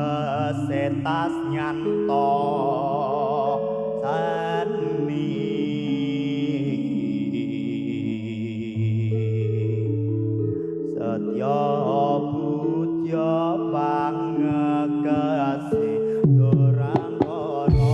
Tegesetas nyanto seni Setya budya pangekasi durangana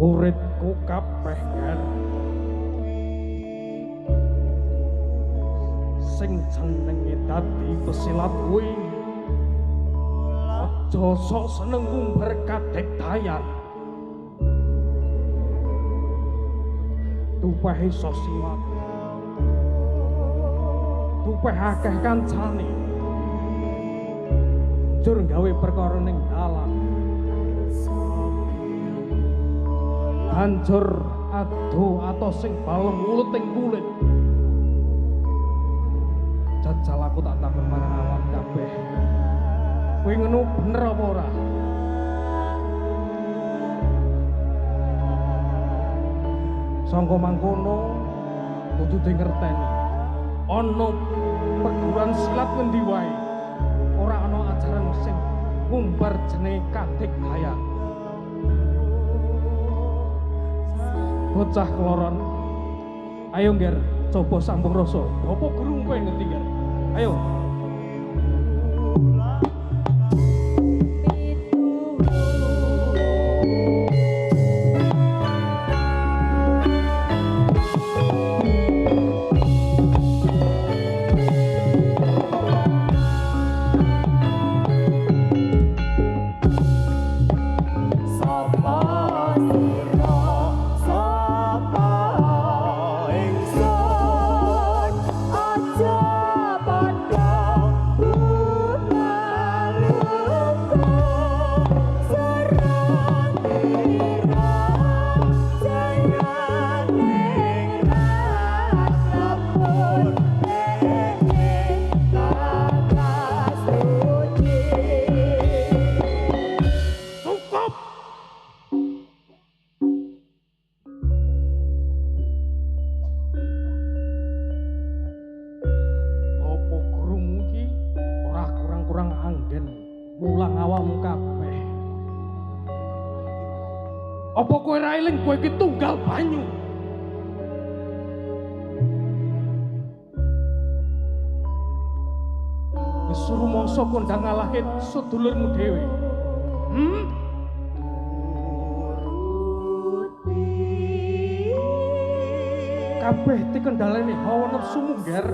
muridku kabeh kan sing jenenge dadi pesilat kuwi aja sok seneng ngumbar kadekdayan tupahe sosial tupeh akeh kancane jur gawe perkara ning dalan hancur ado atau sing balem ulut ing kulit jajal aku tak takon marang awak kabeh kowe ngono bener apa ora sangka mangkono kudu dingerteni ana perguruan silat ngendi wae ora ana ajaran sing ngumbar jenenge kadekdayan bocah keloron ayo ngger coba sambung rasa apa guru kowe ngerti ngger ayo apa kowe ra eling kowe iki tunggal banyu wis suruh mangsa kondang ngalahin sedulurmu dhewe kabeh dikendhaleni hawa nafsumu ngger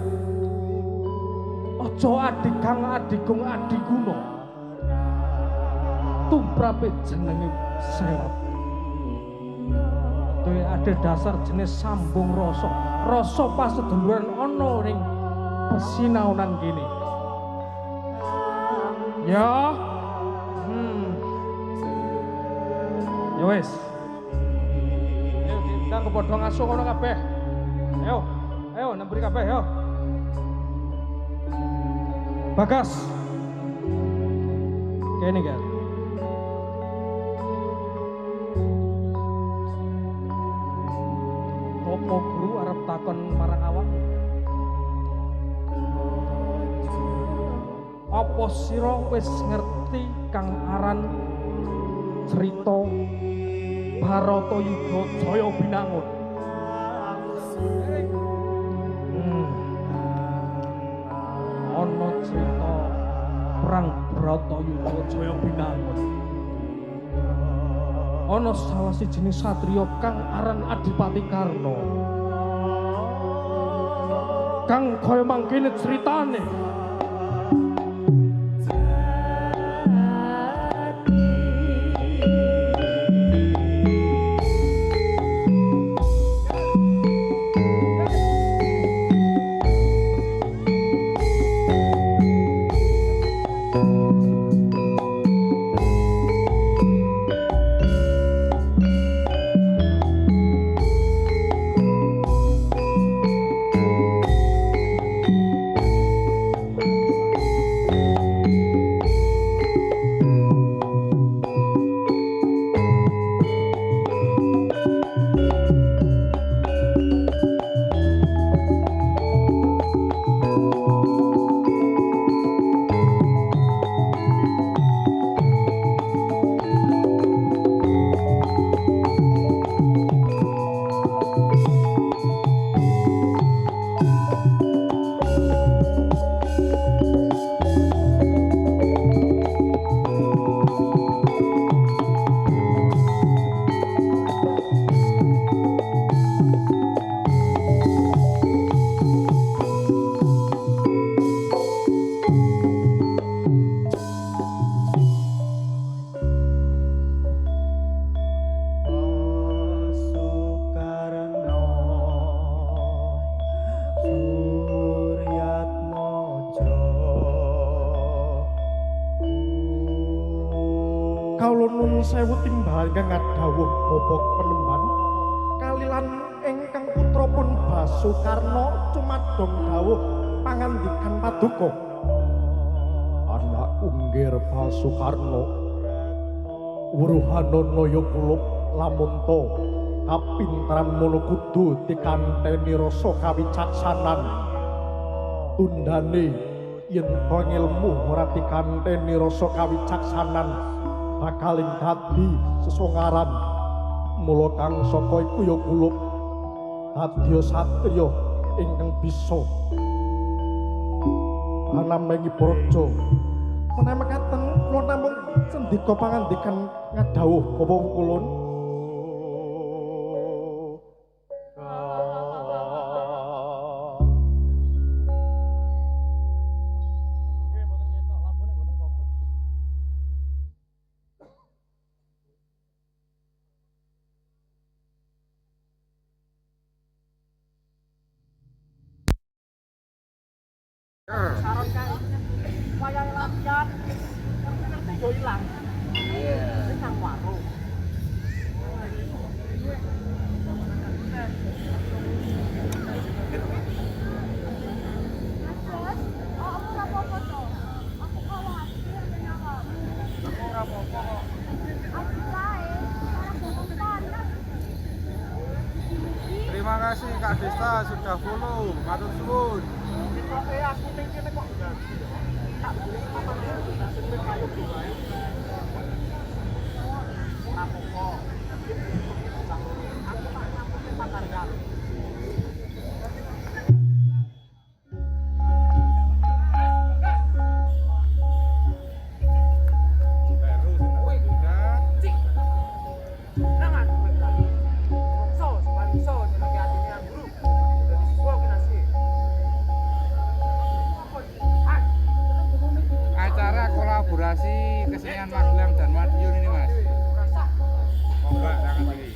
aja adikang adigung adiguna tumrape jenenge sewat ada dasar jenis sambung rasa paseduluran ana ning pesinaunan kene ya ya wis ayo diundang ke padha ngasuh ngono kabeh ayo nemburi kabeh yo Bagas kene kan opo guru arep takon marang awak apa sira wis ngerti kang aran cerita Baratayuda Jaya Binangun ana cerita perang Baratayuda Jaya Binangun ana salah siji satriya kang aran Adipati Karna kang kaya mangkene critane sewu timbal ingkang ngadhawuh bobok penemban kalilan ingkang putra pun Basukarna cumadong dawuh pangandikan paduka anak unggir Basukarna Wuruhanana ya kulub lamun to kapintran mono kudu dikanteni rasa kawicaksanan tundane yen to ngilmu ora dikanteni rasa kawicaksanan bakaling dadi sesongaran mula kang saka iku ya kulub dadya satriya ingkang bisa anamengi praja menawi mekaten kula namung sendika pangandikan ngadhawuh Bapak Kulun Saron kan wayang lampian yo ilang. Iya. Nang warung. Terima kasih Kak Desta sudah follow, matur suwun. Aku pikir kok enggak. Tak boleh apa ya, sing kayu wae. Apa-apa. Aku tak nyampe Pakaryan. Kolaborasi kesenian Magelang dan Madiun ini Mas. Oh enggak, jangan lagi.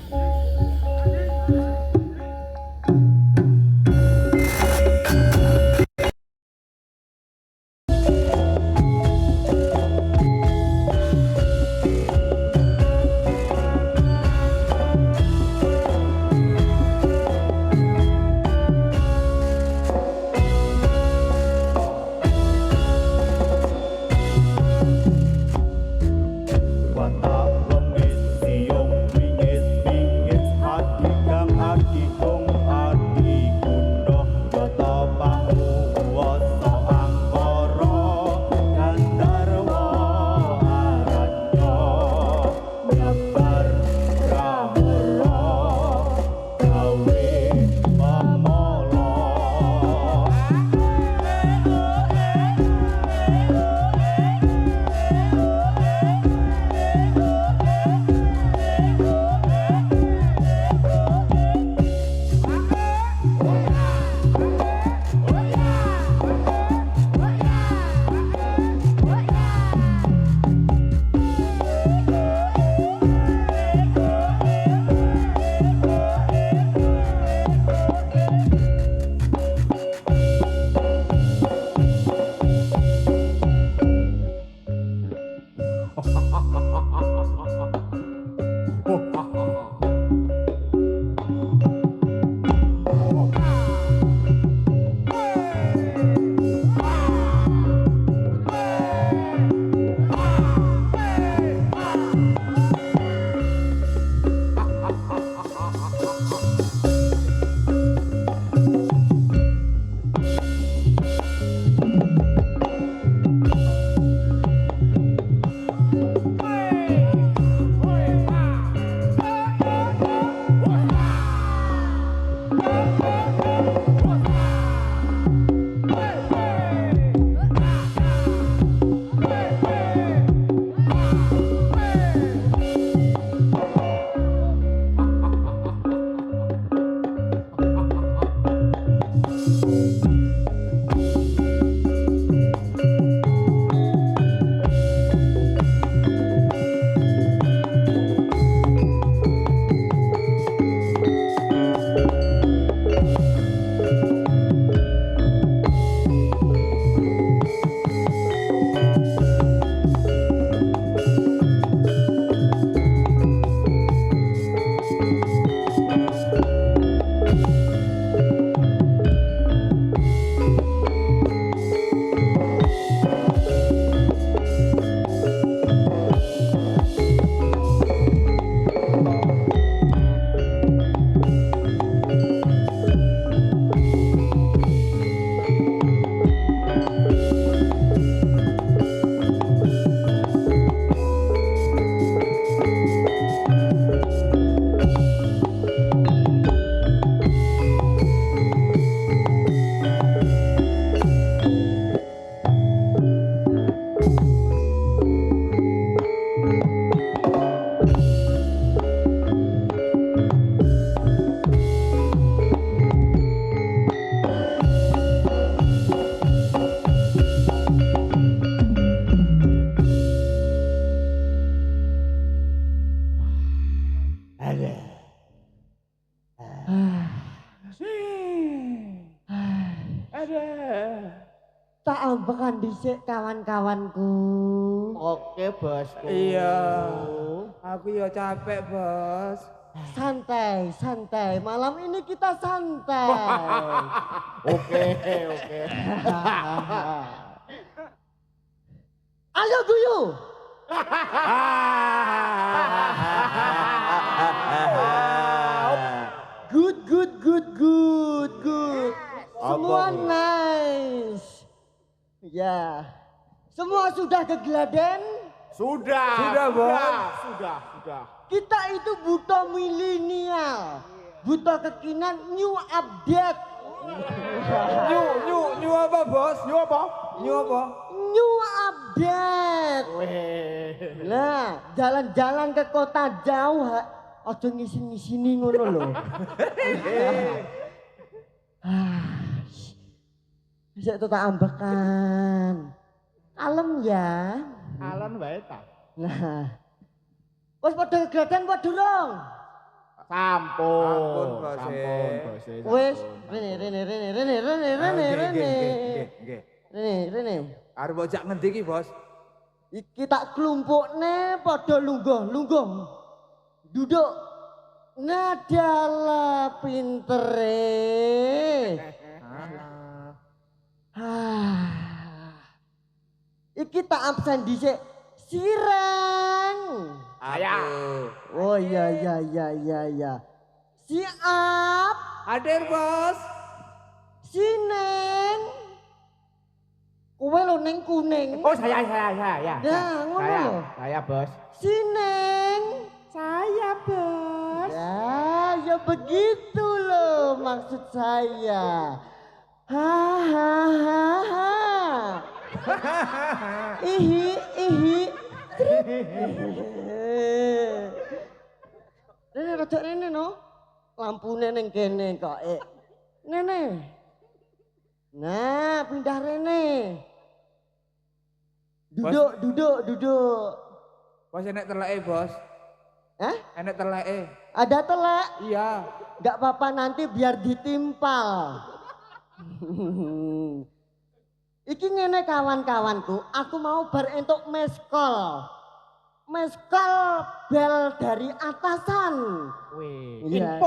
Tak ambekan dhisik kawan-kawanku. Oke, Bosku. Iya. Aku ya capek, Bos. Santai, santai. Malam ini kita santai. Oke. Ayo guyu. Good. Semua nice. Ya. Semua sudah ke Gladen? Sudah, Bos. Sudah. Kita itu butuh milenial. Butuh kekinian, new update. New apa, Bos? New apa? New update. Nah, jalan-jalan ke kota jauh, ojo ngisi-ngisini ngono lho. Bisa itu tak ambekan. Kalem ya. Alon wae ta. Nah. Wes padha gegadan apa durung? Sampun, Bos. Wes, Rene. Arep ojak ngendi iki, Bos? Iki tak klumpukne padha lungguh. Duduk. Nadalah pintere. Iki tak absen dhisik. Sireng. Oh iya. Siap. Hadir, Bos. Sineng. Kowe lho ning kuning. Oh, saya. Nah, ngono lho. Saya, Bos. Sineng. Saya, Bos. Ya begitu loh maksud saya. Hahaha. Ihi. Rene rada rene no. Lampune ning kene kok. Nene. Nah, pindah rene. Duduk. Bos enek teleke, Bos. Hah? Enek teleke. Ada telek? Iya. Gak apa-apa nanti biar ditimpal. Iki ngene kawan-kawanku, aku mau bar entuk meskol. Meskol bel dari atasan. Wih, Iya.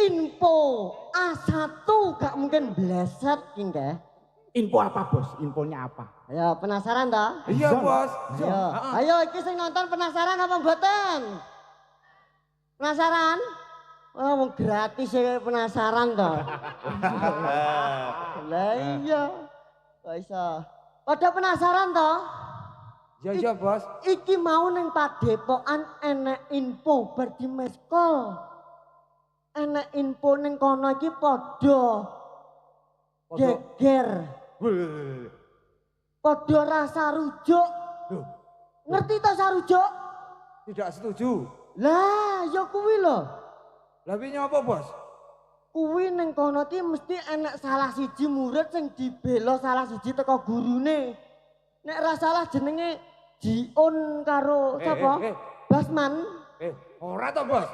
Info A1 gak mungkin bleset ki nggih. Info apa, Bos? Infonya apa? Ayo penasaran toh? Iya, Bos. Ayo iki sing nonton penasaran apa mboten? Penasaran? Oh, mau gratis ya penasaran toh. Lah iya. Kok iso? Pada penasaran toh? Iya, Bos. Iki mau ning Padepokan enek info bar di meskol. Enek info ning kono iki padha geger. Padha rasa rujuk. Ngerti ta sarujuk? Tidak setuju. Lah, ya kuwi lho. Lah piye apa, Bos? Kuwi ning kono ki mesti enek salah siji murid sing dibela salah siji teko gurune. Nek ra salah jenenge Jiun karo sapa? Basman. Ora to, Bos.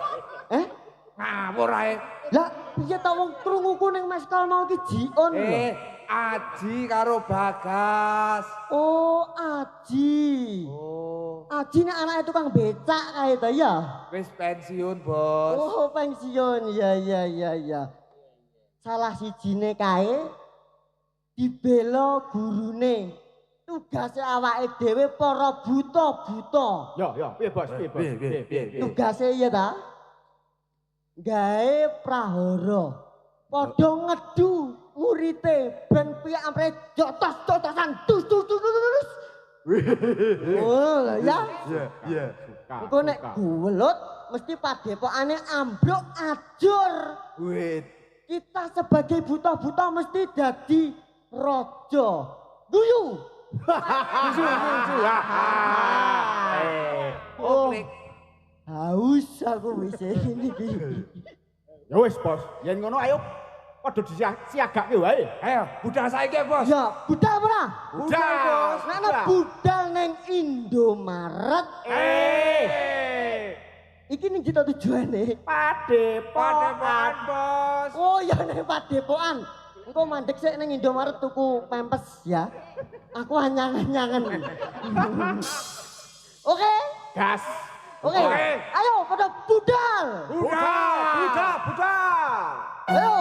Ngawur ae. Lah, piye ta wong krunguku ning meskol mau ki Jiun lho. Aji karo Bagas. Oh, Aji. Oh, Aji nek anake tukang becak kae ta ya? wis pensiun, Bos. Oh, pensiun. Ya. Salah sijine kae dibela gurune. Tugase awake dhewe para buta-buta. Ya, piye, Bos? Piye? Tugase ya ta? Gawe prahara. Padha ngedu murite ben piye ampre jotos-jotosan dus. Oh, ya. Iya. Engko nek guwelut mesti padepokane ambruk ajur. Wait. Kita sebagai buta-buta mesti dadi raja. Guyu. Oh, haus aku wis ini iki. Ya wis, Bos. Yen ngono ayo padha disiagake wae. Ayo, budal saiki, Bos. Ya, budal ora? Budal, Bos. Nek budal ning Indomaret. Iki ning cita tujuane. Padepokan, Bos. Oh ya ning Padepokan. Engko mandek sik ning Indomaret tuku pempes ya. Aku anyangan-anyangan. Oke? gas. Oke. Ayo pada budal. Buddha. Ayo.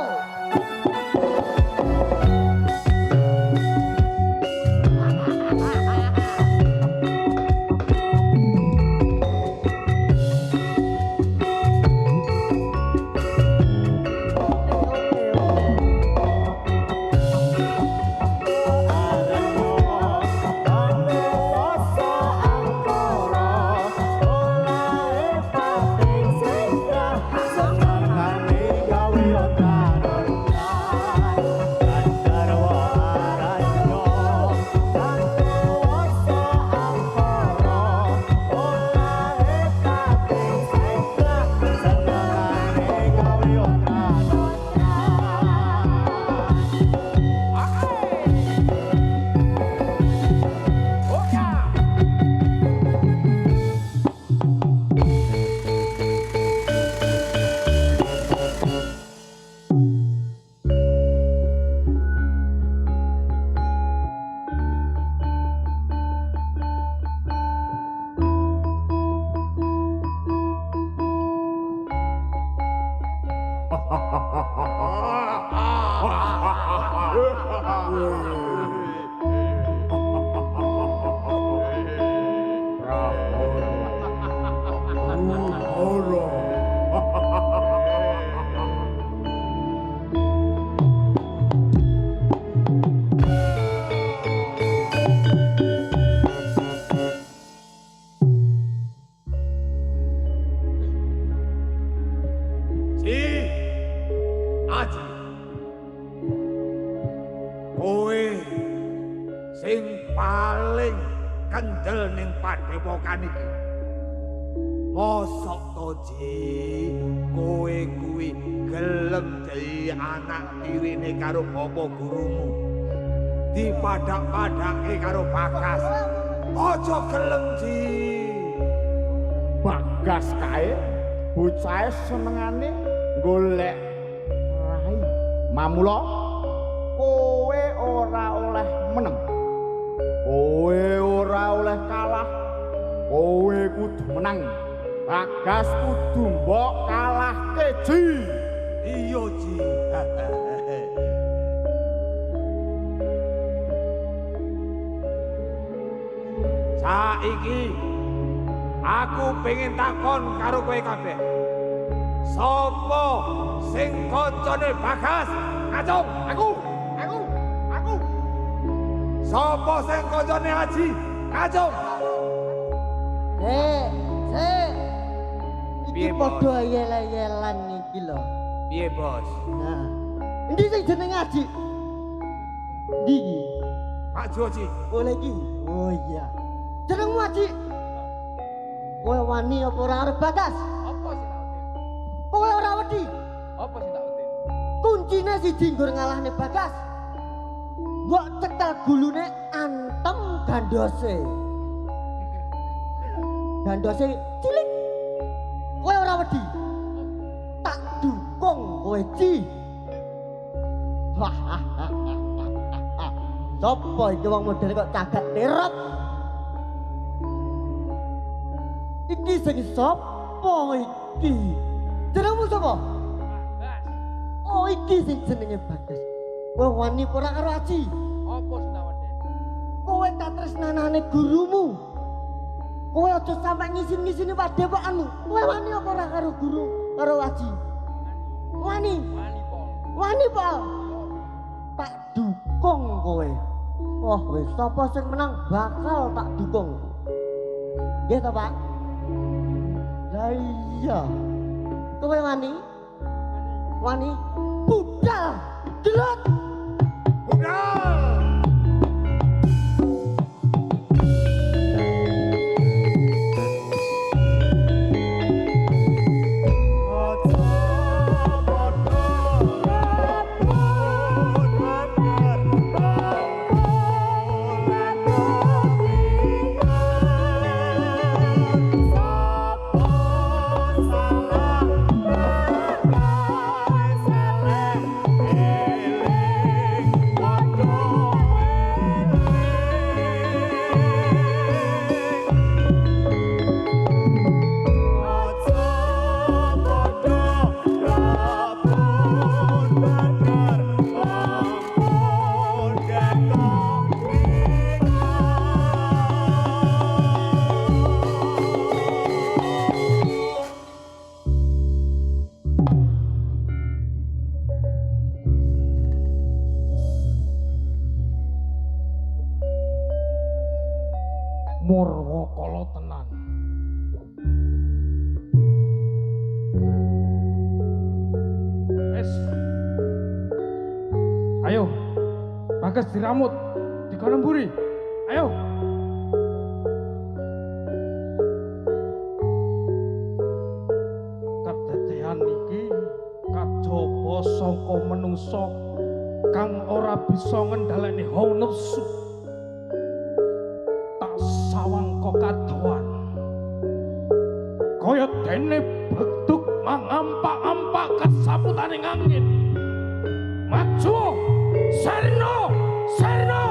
Kowe sing paling kendel ning Padepokan iki. Mosok to Ji, kowe kuwi gelem dadi anak tirine karo bapa gurumu. Dipadak-padake karo Bagas. Aja gelem Ji. Bagas kae bocahe senengane golek rai. Mamula kowe ora oleh meneng. Kowe ora oleh kalah. Kowe kudu menang. Bagas kudu mbok kalahke Ji. Iya Ji. Saiki aku pengen takon karo kowe kabeh. Sopo sing koncone Bagas? Ngacung, aku. Sopo sing koncone Haji? Ngacung. Iki padha ayel-ayelan iki lho. Piye, Bos? Nah, endi sing jenenge Haji? Ndi iki? Pak Joji. Oleh iki. Oh iya. Jenengmu Haji? Kowe wani apa ora arep Bagas? Apa sih tak utin? Kowe ora wedi. Apa sih tak utin? Kuncine siji nggur ngalahne Bagas. Mbok cekel gulune antem gandose. Gandose cilik. Kowe ora wedi. Tak dukung kowe Ji. Sopo iki wong model kok cagak terop? Iki sing sopo iki? Jenengmu sapa? Bagas. Oh iki sing jenenge Bagas. Kowe wani ora karo Haji. Apa sih tak utin? Kowe tak tresnanane gurumu. Kowe aja sampe ngisin-ngisini Padepokanmu. Kowe wani apa ora karo guru karo Haji? Wani. Wani pol. Wani, Pak. Tak dukung kowe. Wah, wis sapa sing menang bakal tak dukung. Nggih ta, Pak? Lah iya. Kowe wani? Wani budal. Delut. Murwakala tenan. Wes. Ayo. Bagas diramut, dikono mburi. Ayo. Kadedean iki kajaba saka menungsa kang ora bisa ngendhaleni hawa nafsu. Tak sawangka kadoan. Kaya dene bedug mangampak-ampak kasaputaning angin. Maju, Serno, Serno.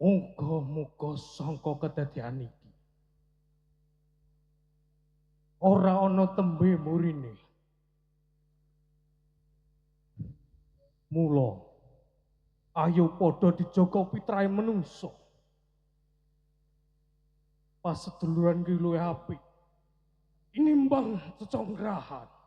Muga-muga sangka kedadian iki ora ana tembe murine. Mula ayo padha dijaga pitrahe menungsa. Paseduluran ki luwih apik. Inimbang cecongkrahan.